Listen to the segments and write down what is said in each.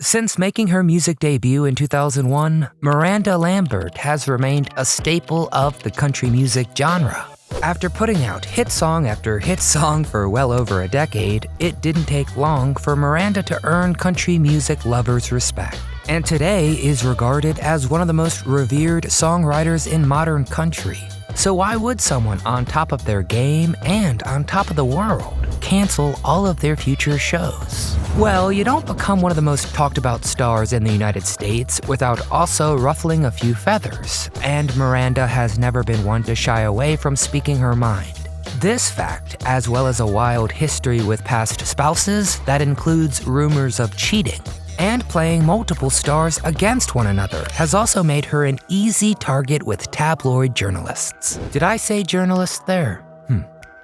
Since making her music debut in 2001, Miranda Lambert has remained a staple of the country music genre. After putting out hit song after hit song for well over a decade, it didn't take long for Miranda to earn country music lovers' respect, and today is regarded as one of the most revered songwriters in modern country. So why would someone on top of their game and on top of the world cancel all of their future shows? Well, you don't become one of the most talked about stars in the United States without also ruffling a few feathers, and Miranda has never been one to shy away from speaking her mind. This fact, as well as a wild history with past spouses that includes rumors of cheating, and playing multiple stars against one another, has also made her an easy target with tabloid journalists. Did I say journalists there?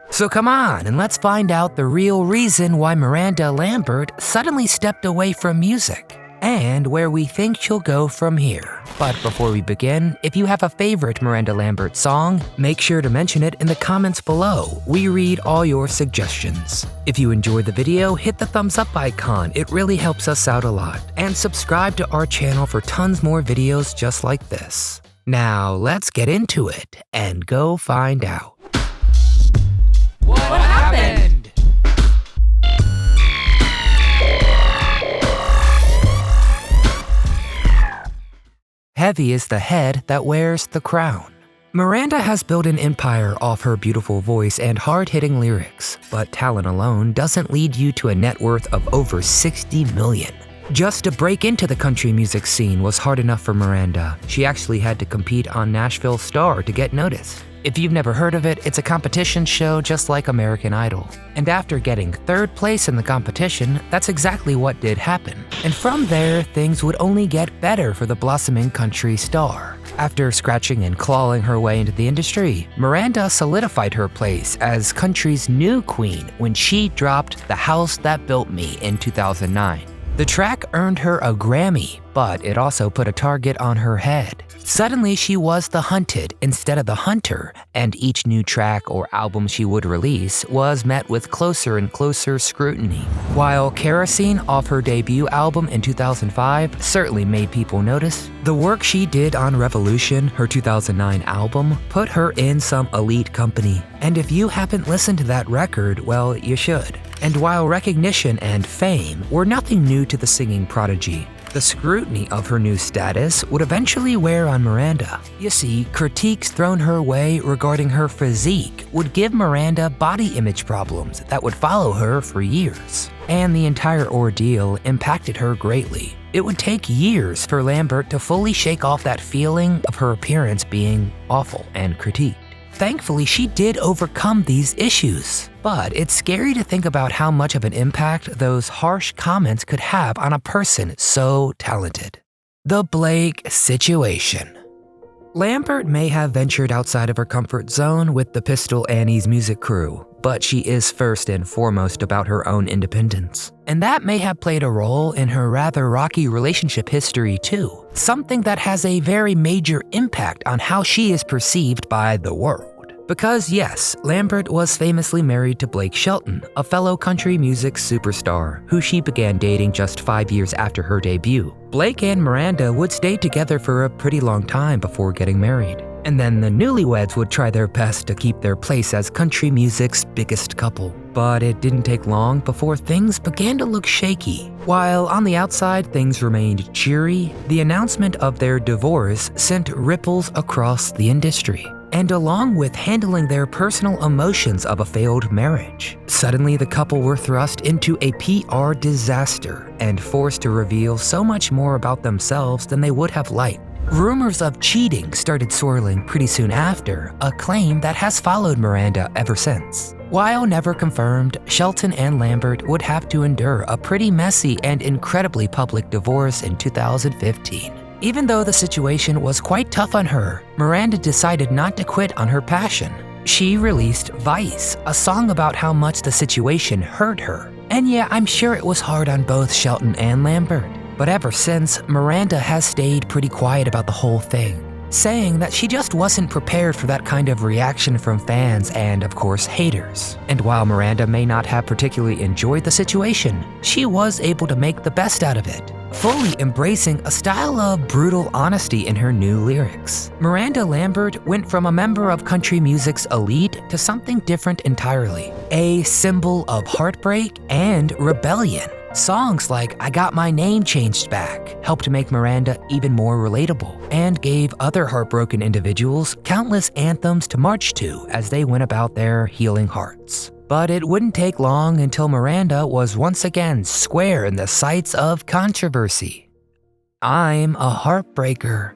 So come on, and let's find out the real reason why Miranda Lambert suddenly stepped away from music, and where we think she'll go from here. But before we begin, if you have a favorite Miranda Lambert song, make sure to mention it in the comments below. We read all your suggestions. If you enjoyed the video, hit the thumbs up icon, it really helps us out a lot. And subscribe to our channel for tons more videos just like this. Now let's get into it and go find out. What happened? Heavy is the head that wears the crown. Miranda has built an empire off her beautiful voice and hard-hitting lyrics, but talent alone doesn't lead you to a net worth of over 60 million. Just to break into the country music scene was hard enough for Miranda. She actually had to compete on Nashville Star to get noticed. If you've never heard of it, it's a competition show just like American Idol. And after getting third place in the competition, that's exactly what did happen. And from there, things would only get better for the blossoming country star. After scratching and clawing her way into the industry, Miranda solidified her place as country's new queen when she dropped The House That Built Me in 2009. The track earned her a Grammy, but it also put a target on her head. Suddenly, she was the hunted instead of the hunter, and each new track or album she would release was met with closer and closer scrutiny. While Kerosene off her debut album in 2005 certainly made people notice, the work she did on Revolution, her 2009 album, put her in some elite company. And if you haven't listened to that record, well, you should. And while recognition and fame were nothing new to the singing prodigy, the scrutiny of her new status would eventually wear on Miranda. You see, critiques thrown her way regarding her physique would give Miranda body image problems that would follow her for years. And the entire ordeal impacted her greatly. It would take years for Lambert to fully shake off that feeling of her appearance being awful and critiqued. Thankfully, she did overcome these issues, but it's scary to think about how much of an impact those harsh comments could have on a person so talented. The Blake situation. Lambert may have ventured outside of her comfort zone with the Pistol Annie's music crew, but she is first and foremost about her own independence. And that may have played a role in her rather rocky relationship history too, something that has a very major impact on how she is perceived by the world. Because yes, Lambert was famously married to Blake Shelton, a fellow country music superstar, who she began dating just 5 years after her debut. Blake and Miranda would stay together for a pretty long time before getting married. And then the newlyweds would try their best to keep their place as country music's biggest couple. But it didn't take long before things began to look shaky. While on the outside things remained cheery, the announcement of their divorce sent ripples across the industry. And along with handling their personal emotions of a failed marriage, suddenly the couple were thrust into a PR disaster and forced to reveal so much more about themselves than they would have liked. Rumors of cheating started swirling pretty soon after, a claim that has followed Miranda ever since. While never confirmed, Shelton and Lambert would have to endure a pretty messy and incredibly public divorce in 2015. Even though the situation was quite tough on her, Miranda decided not to quit on her passion. She released Vice, a song about how much the situation hurt her. And yeah, I'm sure it was hard on both Shelton and Lambert. But ever since, Miranda has stayed pretty quiet about the whole thing, saying that she just wasn't prepared for that kind of reaction from fans and, of course, haters. And while Miranda may not have particularly enjoyed the situation, she was able to make the best out of it. fully embracing a style of brutal honesty in her new lyrics. Miranda Lambert went from a member of country music's elite to something different entirely, a symbol of heartbreak and rebellion. Songs like I Got My Name Changed Back helped make Miranda even more relatable and gave other heartbroken individuals countless anthems to march to as they went about their healing hearts. But it wouldn't take long until Miranda was once again square in the sights of controversy. I'm a heartbreaker.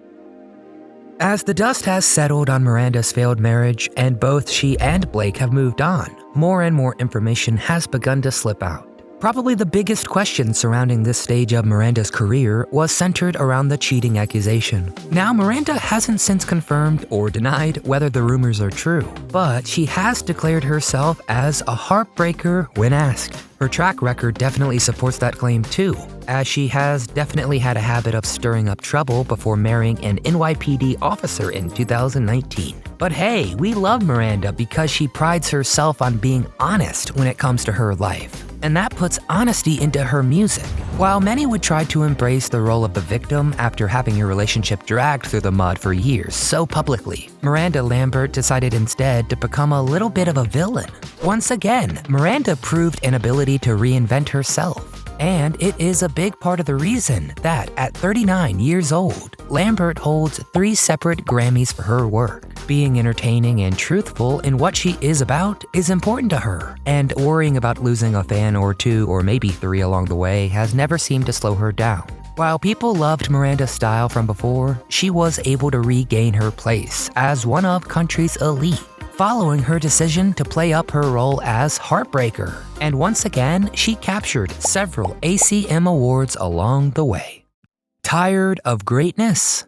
As the dust has settled on Miranda's failed marriage and both she and Blake have moved on, more and more information has begun to slip out. Probably the biggest question surrounding this stage of Miranda's career was centered around the cheating accusation. Now, Miranda hasn't since confirmed or denied whether the rumors are true, but she has declared herself as a heartbreaker when asked. Her track record definitely supports that claim too, as she has definitely had a habit of stirring up trouble before marrying an NYPD officer in 2019. But hey, we love Miranda because she prides herself on being honest when it comes to her life. And that puts honesty into her music. While many would try to embrace the role of the victim after having your relationship dragged through the mud for years so publicly, Miranda Lambert decided instead to become a little bit of a villain. Once again, Miranda proved an ability to reinvent herself. And it is a big part of the reason that at 39 years old, Lambert holds 3 separate Grammys for her work. Being entertaining and truthful in what she is about is important to her, and worrying about losing a fan or 2 or maybe 3 along the way has never seemed to slow her down. While people loved Miranda's style from before, she was able to regain her place as one of country's elite, following her decision to play up her role as Heartbreaker. And once again, she captured several ACM awards along the way. Tired of greatness?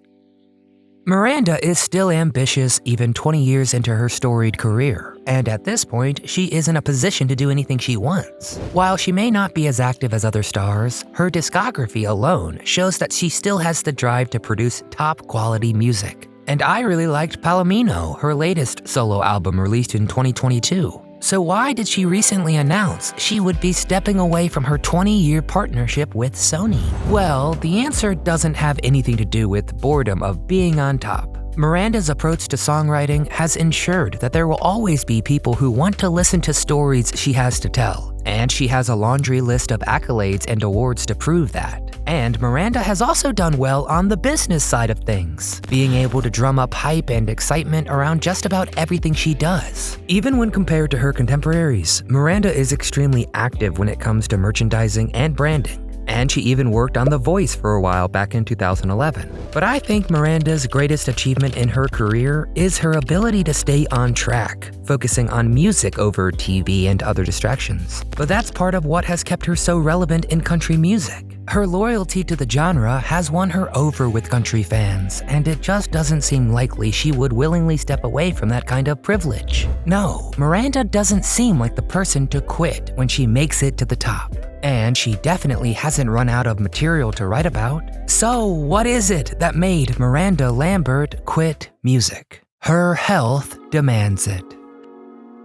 Miranda is still ambitious even 20 years into her storied career, and at this point, she is in a position to do anything she wants. While she may not be as active as other stars, her discography alone shows that she still has the drive to produce top-quality music. And I really liked Palomino, her latest solo album released in 2022. So why did she recently announce she would be stepping away from her 20-year partnership with Sony? Well, the answer doesn't have anything to do with boredom of being on top. Miranda's approach to songwriting has ensured that there will always be people who want to listen to stories she has to tell. And she has a laundry list of accolades and awards to prove that. And Miranda has also done well on the business side of things, being able to drum up hype and excitement around just about everything she does. Even when compared to her contemporaries, Miranda is extremely active when it comes to merchandising and branding. And she even worked on The Voice for a while back in 2011. But I think Miranda's greatest achievement in her career is her ability to stay on track, focusing on music over TV and other distractions. But that's part of what has kept her so relevant in country music. Her loyalty to the genre has won her over with country fans, and it just doesn't seem likely she would willingly step away from that kind of privilege. No, Miranda doesn't seem like the person to quit when she makes it to the top. And she definitely hasn't run out of material to write about. So what is it that made Miranda Lambert quit music? Her health demands it.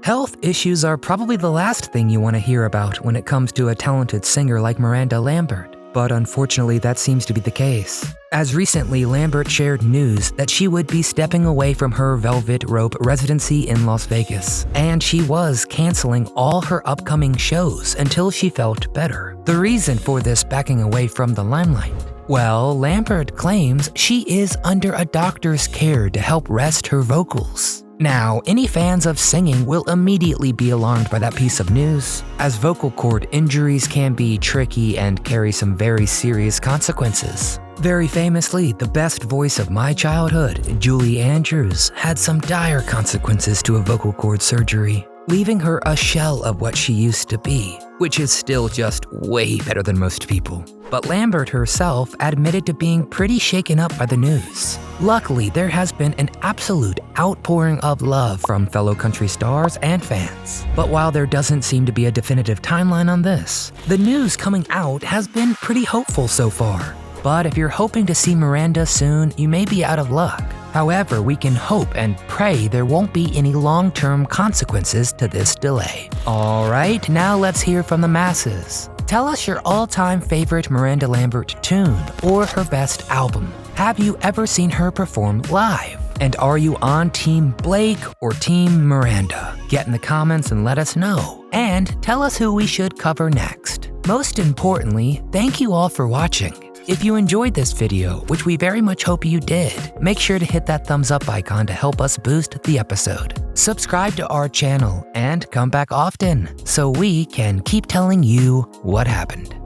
Health issues are probably the last thing you want to hear about when it comes to a talented singer like Miranda Lambert. But unfortunately, that seems to be the case. As recently, Lambert shared news that she would be stepping away from her Velvet Rope residency in Las Vegas, and she was canceling all her upcoming shows until she felt better. The reason for this backing away from the limelight? Well, Lambert claims she is under a doctor's care to help rest her vocals. Now, any fans of singing will immediately be alarmed by that piece of news, as vocal cord injuries can be tricky and carry some very serious consequences. Very famously, the best voice of my childhood, Julie Andrews, had some dire consequences to a vocal cord surgery, leaving her a shell of what she used to be, which is still just way better than most people. But Lambert herself admitted to being pretty shaken up by the news. Luckily, there has been an absolute outpouring of love from fellow country stars and fans. But while there doesn't seem to be a definitive timeline on this, the news coming out has been pretty hopeful so far. But if you're hoping to see Miranda soon, you may be out of luck. However, we can hope and pray there won't be any long-term consequences to this delay. Alright, now let's hear from the masses. Tell us your all-time favorite Miranda Lambert tune or her best album. Have you ever seen her perform live? And are you on Team Blake or Team Miranda? Get in the comments and let us know. And tell us who we should cover next. Most importantly, thank you all for watching. If you enjoyed this video, which we very much hope you did, make sure to hit that thumbs up icon to help us boost the episode. Subscribe to our channel and come back often so we can keep telling you what happened.